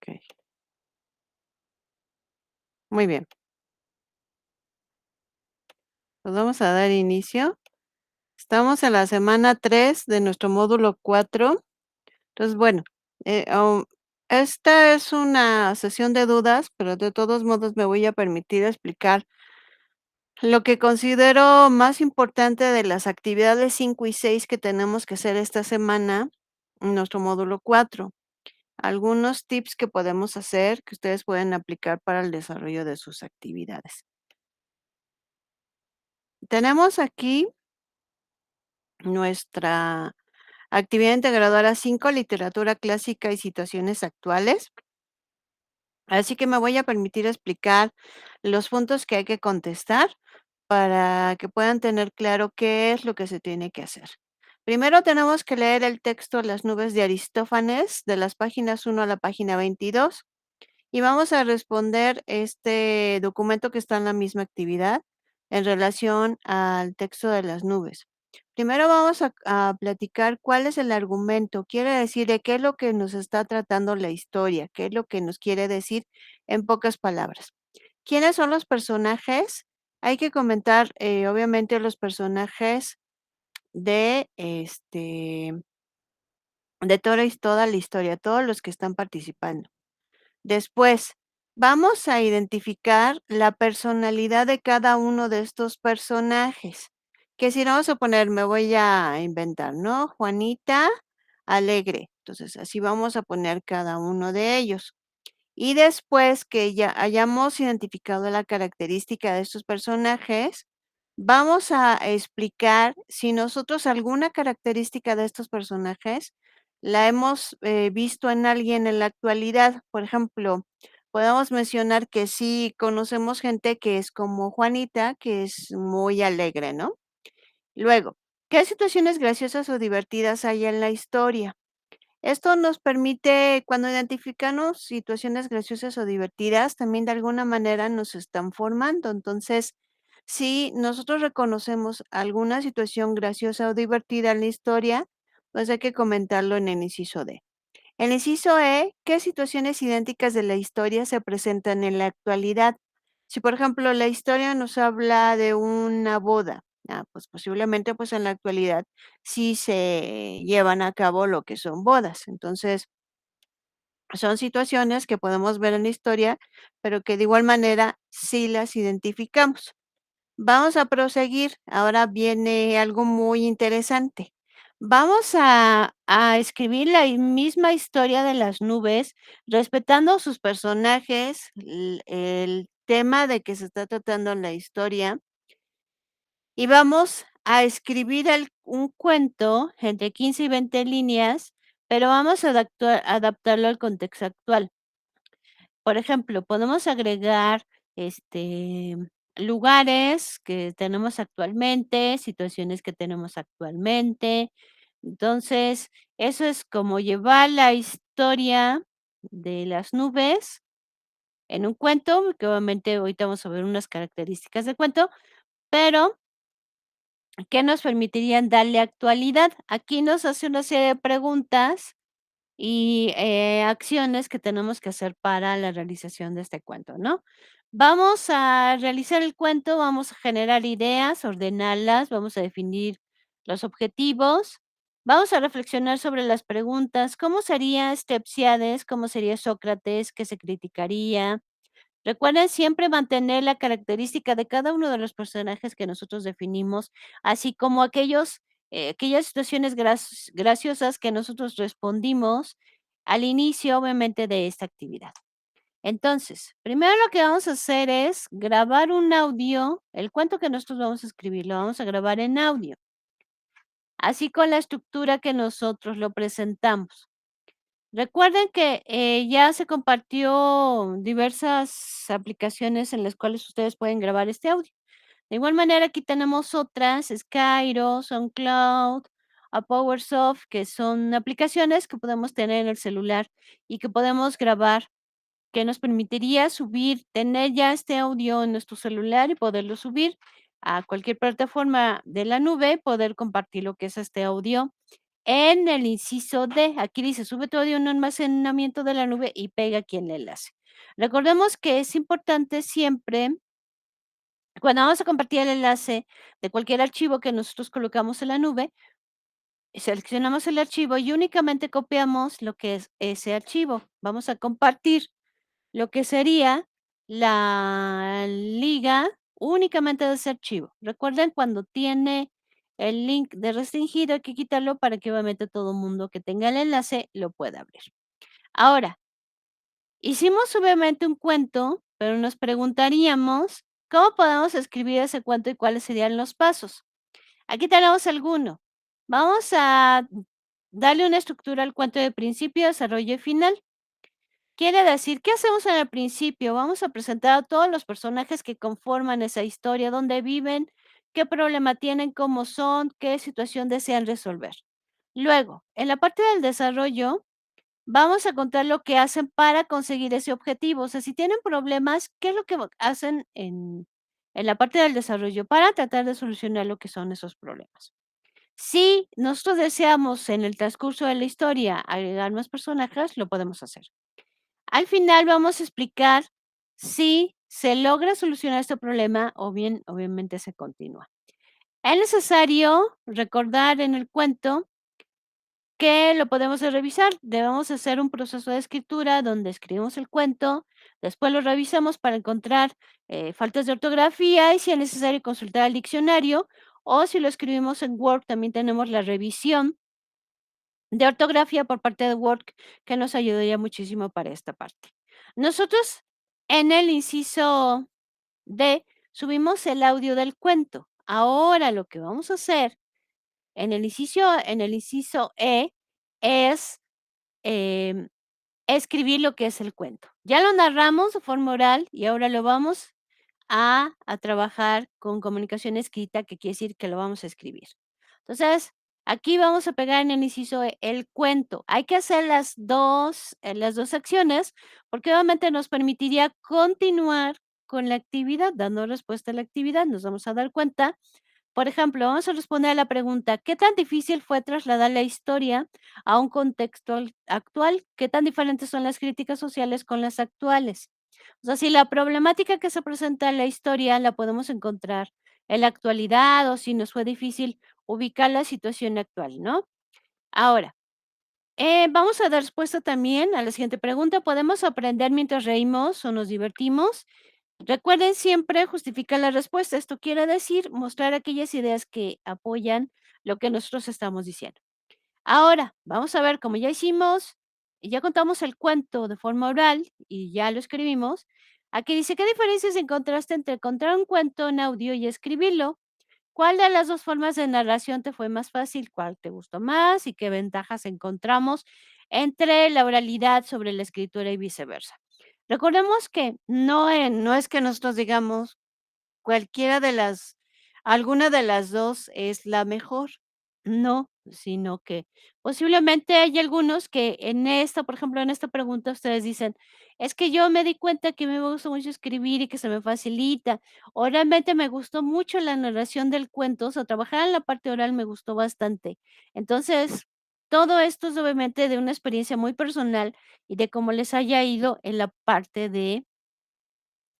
Okey, muy bien. Pues vamos a dar inicio. Estamos en la semana 3 de nuestro módulo 4. Entonces, bueno, esta es una sesión de dudas, pero de todos modos me voy a permitir explicar lo que considero más importante de las actividades 5 y 6 que tenemos que hacer esta semana en nuestro módulo 4. Algunos tips que podemos hacer que ustedes pueden aplicar para el desarrollo de sus actividades. Tenemos aquí nuestra actividad integradora 5, literatura clásica y situaciones actuales. Así que me voy a permitir explicar los puntos que hay que contestar para que puedan tener claro qué es lo que se tiene que hacer. Primero tenemos que leer el texto Las nubes de Aristófanes, de las páginas 1 a la página 22. Y vamos a responder este documento que está en la misma actividad en relación al texto de las nubes. Primero vamos a platicar cuál es el argumento, quiere decir de qué es lo que nos está tratando la historia, qué es lo que nos quiere decir en pocas palabras. ¿Quiénes son los personajes? Hay que comentar, obviamente, los personajes de de toda la historia, todos los que están participando. Después, vamos a identificar la personalidad de cada uno de estos personajes, que si no vamos a poner, me voy a inventar, ¿no? Juanita alegre. Entonces, así vamos a poner cada uno de ellos. Y después que ya hayamos identificado la característica de estos personajes, vamos a explicar si nosotros alguna característica de estos personajes la hemos visto en alguien en la actualidad. Por ejemplo, podemos mencionar que sí conocemos gente que es como Juanita, que es muy alegre, ¿no? Luego, ¿qué situaciones graciosas o divertidas hay en la historia? Esto nos permite, cuando identificamos situaciones graciosas o divertidas, también de alguna manera nos están formando. Entonces, si nosotros reconocemos alguna situación graciosa o divertida en la historia, pues hay que comentarlo en el inciso D. El inciso E, ¿qué situaciones idénticas de la historia se presentan en la actualidad? Si, por ejemplo, la historia nos habla de una boda, pues posiblemente pues en la actualidad sí se llevan a cabo lo que son bodas. Entonces, son situaciones que podemos ver en la historia, pero que de igual manera sí las identificamos. Vamos a proseguir. Ahora viene algo muy interesante. Vamos a escribir la misma historia de las nubes, respetando sus personajes, el tema de que se está tratando en la historia, y vamos a escribir un cuento entre 15 y 20 líneas, pero vamos a adaptarlo al contexto actual. Por ejemplo, podemos agregar, este, lugares que tenemos actualmente, situaciones que tenemos actualmente. Entonces, eso es como llevar la historia de las nubes en un cuento, que obviamente ahorita vamos a ver unas características del cuento, pero que nos permitirían darle actualidad. Aquí nos hace una serie de preguntas y, acciones que tenemos que hacer para la realización de este cuento, ¿no? Vamos a realizar el cuento, vamos a generar ideas, ordenarlas, vamos a definir los objetivos, vamos a reflexionar sobre las preguntas, ¿cómo sería Stepsiades? ¿Cómo sería Sócrates? ¿Qué se criticaría? Recuerden siempre mantener la característica de cada uno de los personajes que nosotros definimos, así como aquellas situaciones graciosas que nosotros respondimos al inicio, obviamente, de esta actividad. Entonces, primero lo que vamos a hacer es grabar un audio, el cuento que nosotros vamos a escribir, lo vamos a grabar en audio, así con la estructura que nosotros lo presentamos. Recuerden que, ya se compartió diversas aplicaciones en las cuales ustedes pueden grabar este audio. De igual manera, aquí tenemos otras, Skyro, SoundCloud, a PowerSoft, que son aplicaciones que podemos tener en el celular y que podemos grabar, que nos permitiría subir, tener ya este audio en nuestro celular y poderlo subir a cualquier plataforma de la nube, poder compartir lo que es este audio en el inciso D. Aquí dice, sube tu audio a un almacenamiento de la nube y pega aquí el enlace. Recordemos que es importante siempre, cuando vamos a compartir el enlace de cualquier archivo que nosotros colocamos en la nube, seleccionamos el archivo y únicamente copiamos lo que es ese archivo. Vamos a compartir lo que sería la liga únicamente de ese archivo. Recuerden, cuando tiene el link de restringido, hay que quitarlo para que obviamente todo el mundo que tenga el enlace lo pueda abrir. Ahora, hicimos obviamente un cuento, pero nos preguntaríamos, ¿cómo podemos escribir ese cuento y cuáles serían los pasos? Aquí tenemos alguno. Vamos a darle una estructura al cuento de principio, desarrollo y final. Quiere decir, ¿qué hacemos en el principio? Vamos a presentar a todos los personajes que conforman esa historia, dónde viven, qué problema tienen, cómo son, qué situación desean resolver. Luego, en la parte del desarrollo, vamos a contar lo que hacen para conseguir ese objetivo. O sea, si tienen problemas, ¿qué es lo que hacen en la parte del desarrollo para tratar de solucionar lo que son esos problemas? Si nosotros deseamos en el transcurso de la historia agregar más personajes, lo podemos hacer. Al final vamos a explicar si se logra solucionar este problema o bien, obviamente, se continúa. Es necesario recordar en el cuento que lo podemos revisar. Debemos hacer un proceso de escritura donde escribimos el cuento, después lo revisamos para encontrar faltas de ortografía y si es necesario consultar el diccionario, o si lo escribimos en Word también tenemos la revisión de ortografía por parte de Word, que nos ayudaría muchísimo para esta parte. Nosotros en el inciso D subimos el audio del cuento. Ahora lo que vamos a hacer en el inciso E es escribir lo que es el cuento. Ya lo narramos de forma oral y ahora lo vamos a trabajar con comunicación escrita, que quiere decir que lo vamos a escribir. Entonces, aquí vamos a pegar en el inciso E, el cuento. Hay que hacer las dos acciones, porque obviamente nos permitiría continuar con la actividad, dando respuesta a la actividad. Nos vamos a dar cuenta. Por ejemplo, vamos a responder a la pregunta, ¿qué tan difícil fue trasladar la historia a un contexto actual? ¿Qué tan diferentes son las críticas sociales con las actuales? O sea, si la problemática que se presenta en la historia la podemos encontrar en la actualidad o si nos fue difícil ubicar la situación actual, ¿no? Ahora, vamos a dar respuesta también a la siguiente pregunta. ¿Podemos aprender mientras reímos o nos divertimos? Recuerden siempre justificar la respuesta. Esto quiere decir mostrar aquellas ideas que apoyan lo que nosotros estamos diciendo. Ahora, vamos a ver, como ya hicimos, ya contamos el cuento de forma oral y ya lo escribimos. Aquí dice, ¿qué diferencias encontraste entre contar un cuento en audio y escribirlo? ¿Cuál de las dos formas de narración te fue más fácil? ¿Cuál te gustó más? ¿Y qué ventajas encontramos entre la oralidad sobre la escritura y viceversa? Recordemos que no es que nosotros digamos cualquiera de las alguna de las 2 es la mejor. No, sino que posiblemente hay algunos que en esta, por ejemplo, en esta pregunta ustedes dicen: "Es que yo me di cuenta que a mí me gusta mucho escribir y que se me facilita", o realmente me gustó mucho la narración del cuento, o sea, trabajar en la parte oral me gustó bastante. Entonces, todo esto es obviamente de una experiencia muy personal y de cómo les haya ido en la parte de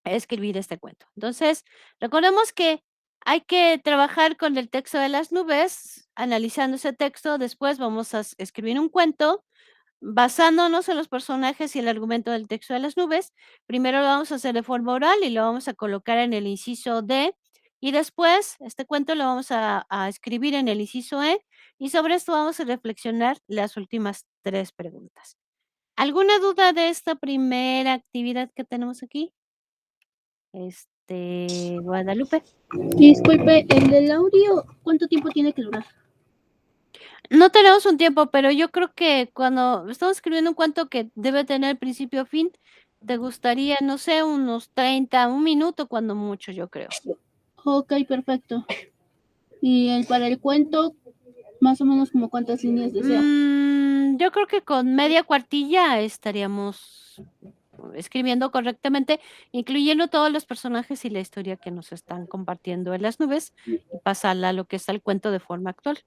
escribir este cuento. Entonces, recordemos que hay que trabajar con el texto de las nubes, analizando ese texto, después vamos a escribir un cuento basándonos en los personajes y el argumento del texto de las nubes. Primero lo vamos a hacer de forma oral y lo vamos a colocar en el inciso D y después este cuento lo vamos a escribir en el inciso E y sobre esto vamos a reflexionar las últimas 3 preguntas. ¿Alguna duda de esta primera actividad que tenemos aquí? Guadalupe. Disculpe, el del audio, ¿cuánto tiempo tiene que durar? No tenemos un tiempo, pero yo creo que cuando estamos escribiendo un cuento que debe tener principio a fin, te gustaría, no sé, unos 30, un minuto cuando mucho, yo creo. Ok, perfecto. Y para el cuento, más o menos como cuántas líneas desea. Yo creo que con media cuartilla estaríamos escribiendo correctamente, incluyendo todos los personajes y la historia que nos están compartiendo en las nubes y pasarla a lo que está el cuento de forma actual,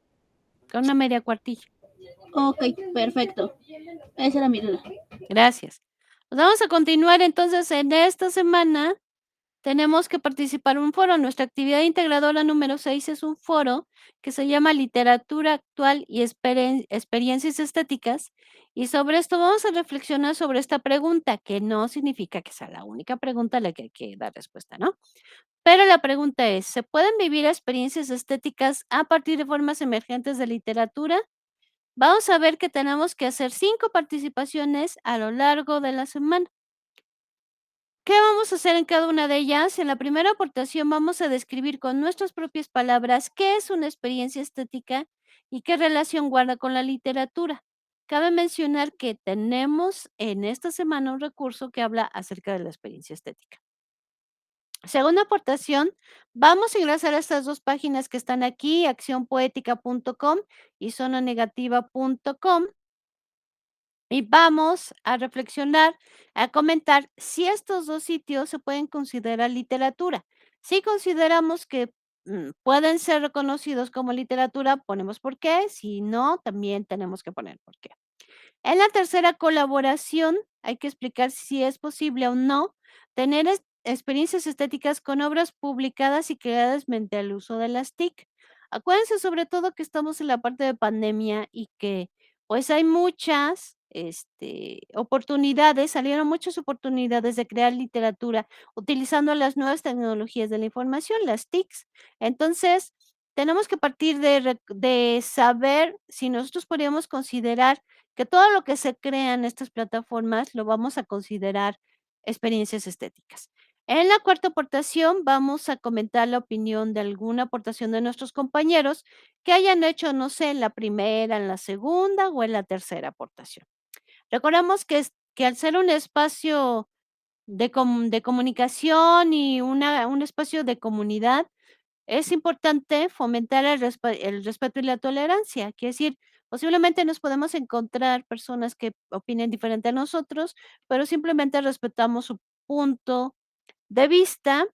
con una media cuartilla. Ok, perfecto. Esa era mi duda. Gracias. Pues vamos a continuar entonces en esta semana. Tenemos que participar en un foro. Nuestra actividad integradora número 6 es un foro que se llama Literatura Actual y Experiencias Estéticas. Y sobre esto vamos a reflexionar sobre esta pregunta, que no significa que sea la única pregunta a la que hay que dar respuesta, ¿no? Pero la pregunta es, ¿se pueden vivir experiencias estéticas a partir de formas emergentes de literatura? Vamos a ver que tenemos que hacer 5 participaciones a lo largo de la semana. ¿Qué vamos a hacer en cada una de ellas? En la primera aportación vamos a describir con nuestras propias palabras qué es una experiencia estética y qué relación guarda con la literatura. Cabe mencionar que tenemos en esta semana un recurso que habla acerca de la experiencia estética. Segunda aportación, vamos a ingresar a estas dos páginas que están aquí, accionpoética.com y zonanegativa.com. Y vamos a reflexionar, a comentar si estos 2 sitios se pueden considerar literatura. Si consideramos que, pueden ser reconocidos como literatura, ponemos por qué, si no, también tenemos que poner por qué. En la tercera colaboración, hay que explicar si es posible o no tener experiencias estéticas con obras publicadas y creadas mediante el uso de las TIC. Acuérdense sobre todo que estamos en la parte de pandemia y que pues hay muchas oportunidades, salieron muchas oportunidades de crear literatura utilizando las nuevas tecnologías de la información, las TICs. Entonces, tenemos que partir de saber si nosotros podríamos considerar que todo lo que se crea en estas plataformas lo vamos a considerar experiencias estéticas. En la cuarta aportación vamos a comentar la opinión de alguna aportación de nuestros compañeros que hayan hecho, no sé, en la primera, en la segunda o en la tercera aportación. Recordamos que al ser un espacio de comunicación y un espacio de comunidad, es importante fomentar el respeto y la tolerancia, quiere decir, posiblemente nos podemos encontrar personas que opinen diferente a nosotros, pero simplemente respetamos su punto de vista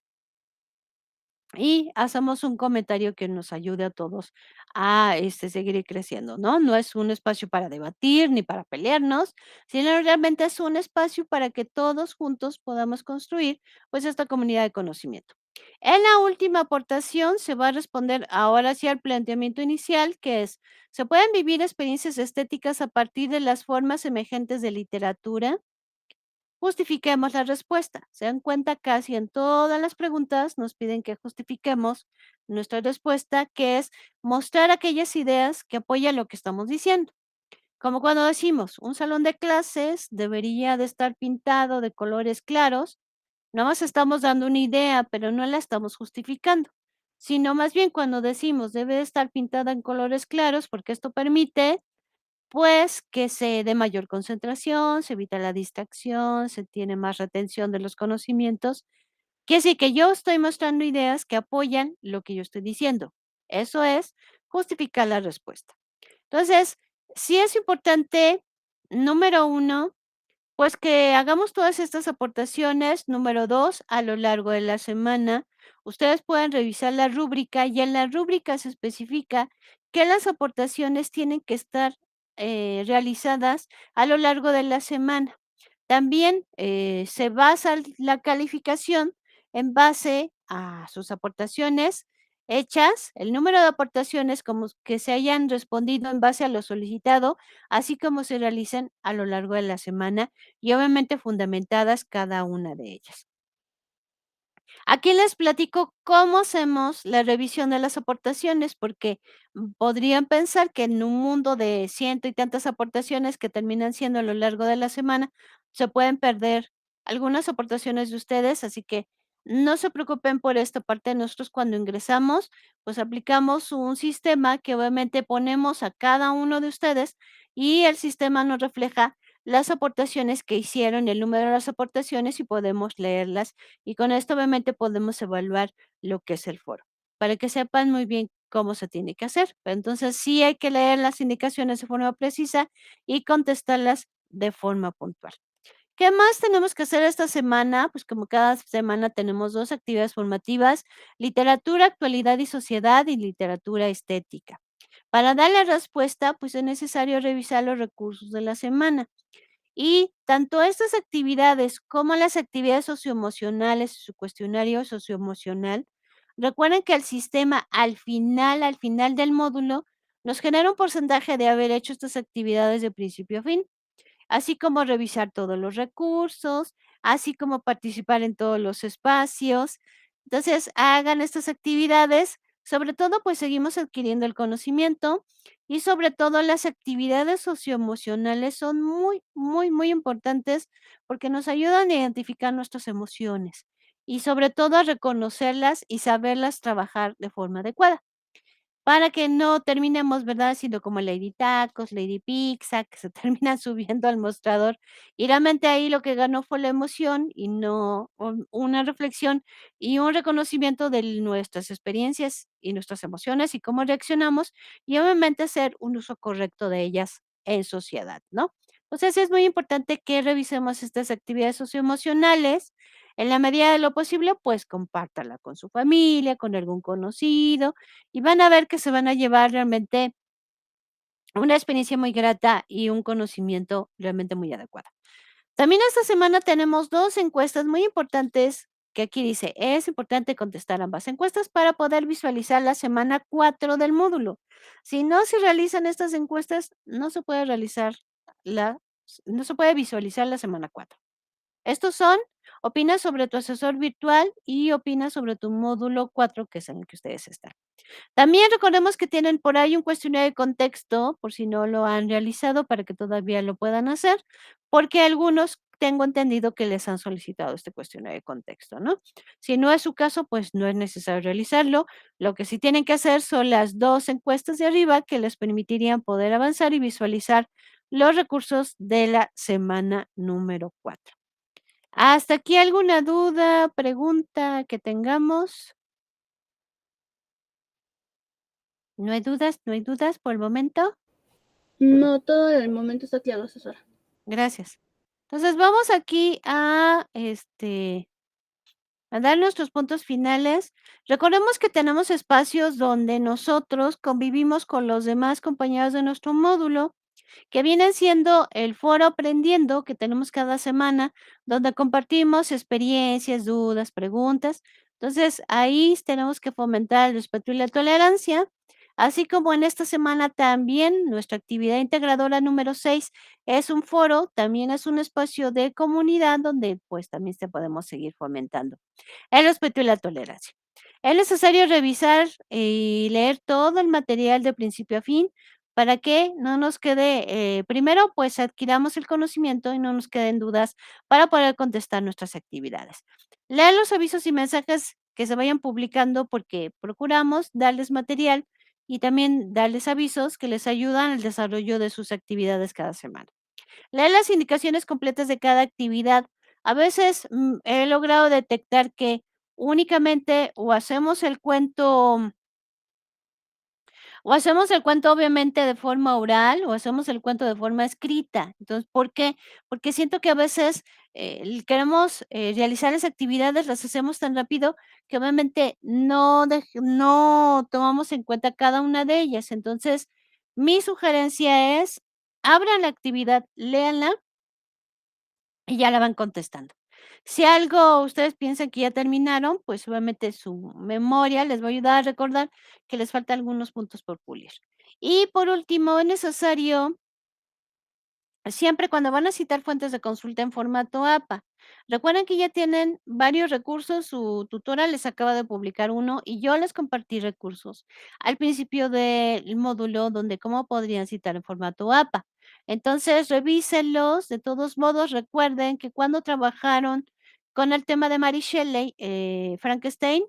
y hacemos un comentario que nos ayude a todos a, seguir creciendo, ¿no? No es un espacio para debatir ni para pelearnos, sino realmente es un espacio para que todos juntos podamos construir, pues, esta comunidad de conocimiento. En la última aportación se va a responder ahora sí al planteamiento inicial, que es, ¿se pueden vivir experiencias estéticas a partir de las formas emergentes de literatura? Justifiquemos la respuesta. Se dan cuenta, casi en todas las preguntas nos piden que justifiquemos nuestra respuesta, que es mostrar aquellas ideas que apoyan lo que estamos diciendo. Como cuando decimos, un salón de clases debería de estar pintado de colores claros, no más estamos dando una idea, pero no la estamos justificando, sino más bien cuando decimos debe de estar pintada en colores claros, porque esto permite pues, que se dé mayor concentración, se evita la distracción, se tiene más retención de los conocimientos. Quiere decir que yo estoy mostrando ideas que apoyan lo que yo estoy diciendo. Eso es justificar la respuesta. Entonces, sí es importante, número uno, pues que hagamos todas estas aportaciones. Número 2, a lo largo de la semana, ustedes pueden revisar la rúbrica y en la rúbrica se especifica que las aportaciones tienen que estar realizadas a lo largo de la semana. También se basa la calificación en base a sus aportaciones hechas, el número de aportaciones como que se hayan respondido en base a lo solicitado, así como se realicen a lo largo de la semana y obviamente fundamentadas cada una de ellas. Aquí les platico cómo hacemos la revisión de las aportaciones, porque podrían pensar que en un mundo de ciento y tantas aportaciones que terminan siendo a lo largo de la semana, se pueden perder algunas aportaciones de ustedes, así que no se preocupen por esta parte. Nosotros cuando ingresamos, pues aplicamos un sistema que obviamente ponemos a cada uno de ustedes y el sistema nos refleja las aportaciones que hicieron, el número de las aportaciones y podemos leerlas y con esto obviamente podemos evaluar lo que es el foro, para que sepan muy bien cómo se tiene que hacer. Pero entonces sí hay que leer las indicaciones de forma precisa y contestarlas de forma puntual. ¿Qué más tenemos que hacer esta semana? Pues como cada semana tenemos 2 actividades formativas, literatura, actualidad y sociedad y literatura estética. Para darle respuesta, pues es necesario revisar los recursos de la semana. Y tanto estas actividades como las actividades socioemocionales, su cuestionario socioemocional, recuerden que el sistema al final del módulo, nos genera un porcentaje de haber hecho estas actividades de principio a fin, así como revisar todos los recursos, así como participar en todos los espacios. Entonces, hagan estas actividades, sobre todo, pues seguimos adquiriendo el conocimiento y sobre todo las actividades socioemocionales son muy, muy, muy importantes porque nos ayudan a identificar nuestras emociones y sobre todo a reconocerlas y saberlas trabajar de forma adecuada. Para que no terminemos, ¿verdad?, siendo como Lady Tacos, Lady Pizza, que se terminan subiendo al mostrador, y realmente ahí lo que ganó fue la emoción y no una reflexión y un reconocimiento de nuestras experiencias y nuestras emociones y cómo reaccionamos, y obviamente hacer un uso correcto de ellas en sociedad, ¿no? Entonces, es muy importante que revisemos estas actividades socioemocionales. En la medida de lo posible, pues, compártala con su familia, con algún conocido, y van a ver que se van a llevar realmente una experiencia muy grata y un conocimiento realmente muy adecuado. También esta semana tenemos 2 encuestas muy importantes, que aquí dice: "Es importante contestar ambas encuestas para poder visualizar la semana 4 del módulo". Si no se realizan estas encuestas, la no se puede visualizar la semana 4. Estos son: opina sobre tu asesor virtual y opina sobre tu módulo 4, que es en el que ustedes están. También recordemos que tienen por ahí un cuestionario de contexto, por si no lo han realizado, para que todavía lo puedan hacer, porque algunos tengo entendido que les han solicitado este cuestionario de contexto, ¿no? Si no es su caso, pues no es necesario realizarlo. Lo que sí tienen que hacer son las 2 encuestas de arriba que les permitirían poder avanzar y visualizar los recursos de la semana número 4. ¿Hasta aquí alguna duda, pregunta que tengamos? No hay dudas por el momento? No, todo el momento está claro, asesora. Gracias. Entonces, vamos aquí a dar nuestros puntos finales. Recordemos que tenemos espacios donde nosotros convivimos con los demás compañeros de nuestro módulo, que vienen siendo el foro aprendiendo que tenemos cada semana, donde compartimos experiencias, dudas, preguntas. Entonces, ahí tenemos que fomentar el respeto y la tolerancia, así como en esta semana también nuestra actividad integradora número 6 es un foro, también es un espacio de comunidad donde pues también se podemos seguir fomentando el respeto y la tolerancia. Es necesario revisar y leer todo el material de principio a fin para que no nos quede, primero, pues adquiramos el conocimiento y no nos queden dudas para poder contestar nuestras actividades. Leer los avisos y mensajes que se vayan publicando porque procuramos darles material y también darles avisos que les ayudan al desarrollo de sus actividades cada semana. Leer las indicaciones completas de cada actividad. A veces he logrado detectar que únicamente o hacemos el cuento obviamente de forma oral, o hacemos el cuento de forma escrita. Entonces, ¿por qué? Porque siento que a veces, queremos, realizar las actividades, las hacemos tan rápido que obviamente no tomamos en cuenta cada una de ellas. Entonces, mi sugerencia es, abran la actividad, léanla y ya la van contestando. Si algo ustedes piensan que ya terminaron, pues obviamente su memoria les va a ayudar a recordar que les faltan algunos puntos por pulir. Y por último, es necesario siempre cuando van a citar fuentes de consulta en formato APA. Recuerden que ya tienen varios recursos, su tutora les acaba de publicar uno y yo les compartí recursos al principio del módulo donde cómo podrían citar en formato APA. Entonces, revísenlos. De todos modos, recuerden que cuando trabajaron con el tema de Mary Shelley, Frankenstein,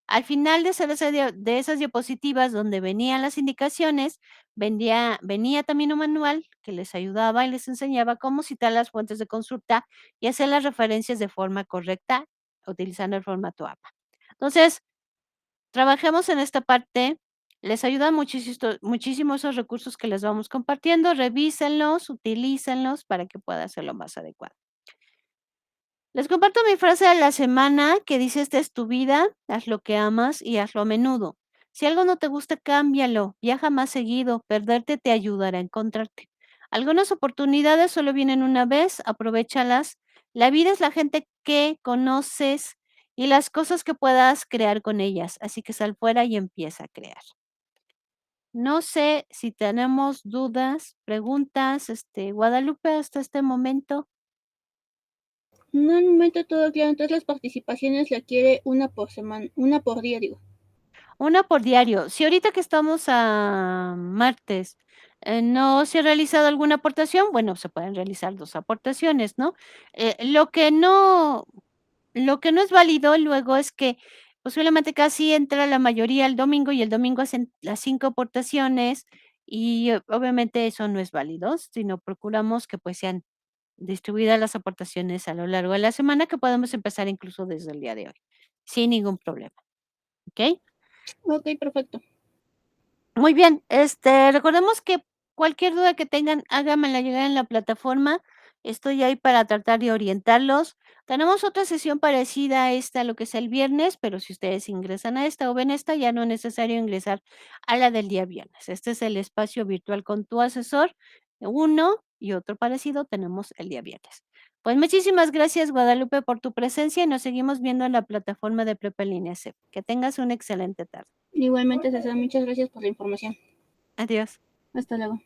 al final de hacer de esas diapositivas donde venían las indicaciones, venía también un manual que les ayudaba y les enseñaba cómo citar las fuentes de consulta y hacer las referencias de forma correcta utilizando el formato APA. Entonces, trabajemos en esta parte, les ayudan muchísimo esos recursos que les vamos compartiendo, revísenlos, utilícenlos para que pueda ser lo más adecuado. Les comparto mi frase de la semana que dice: "Esta es tu vida, haz lo que amas y hazlo a menudo". Si algo no te gusta, cámbialo, viaja más seguido, perderte te ayudará a encontrarte. Algunas oportunidades solo vienen una vez, aprovéchalas. La vida es la gente que conoces y las cosas que puedas crear con ellas, así que sal fuera y empieza a crear. No sé si tenemos dudas, preguntas, Guadalupe, hasta este momento. No, al momento todo claro, entonces las participaciones la quiere una por semana, una por día, digo. Una por diario. Si ahorita que estamos a martes, no se ha realizado alguna aportación, bueno, se pueden realizar 2 aportaciones, ¿no? Lo que no es válido luego es que posiblemente casi entra la mayoría el domingo y el domingo hacen las 5 aportaciones y obviamente eso no es válido, sino procuramos que, pues, sean distribuidas las aportaciones a lo largo de la semana, que podemos empezar incluso desde el día de hoy, sin ningún problema, ¿okey? Ok, perfecto. Muy bien, recordemos que cualquier duda que tengan, háganmela llegar en la plataforma. Estoy ahí para tratar de orientarlos. Tenemos otra sesión parecida a esta, lo que es el viernes, pero si ustedes ingresan a esta o ven esta, ya no es necesario ingresar a la del día viernes. Este es el espacio virtual con tu asesor. Uno y otro parecido tenemos el día viernes. Pues muchísimas gracias, Guadalupe, por tu presencia y nos seguimos viendo en la plataforma de Prepa en Línea CEP. Que tengas una excelente tarde. Igualmente, César, muchas gracias por la información. Adiós. Hasta luego.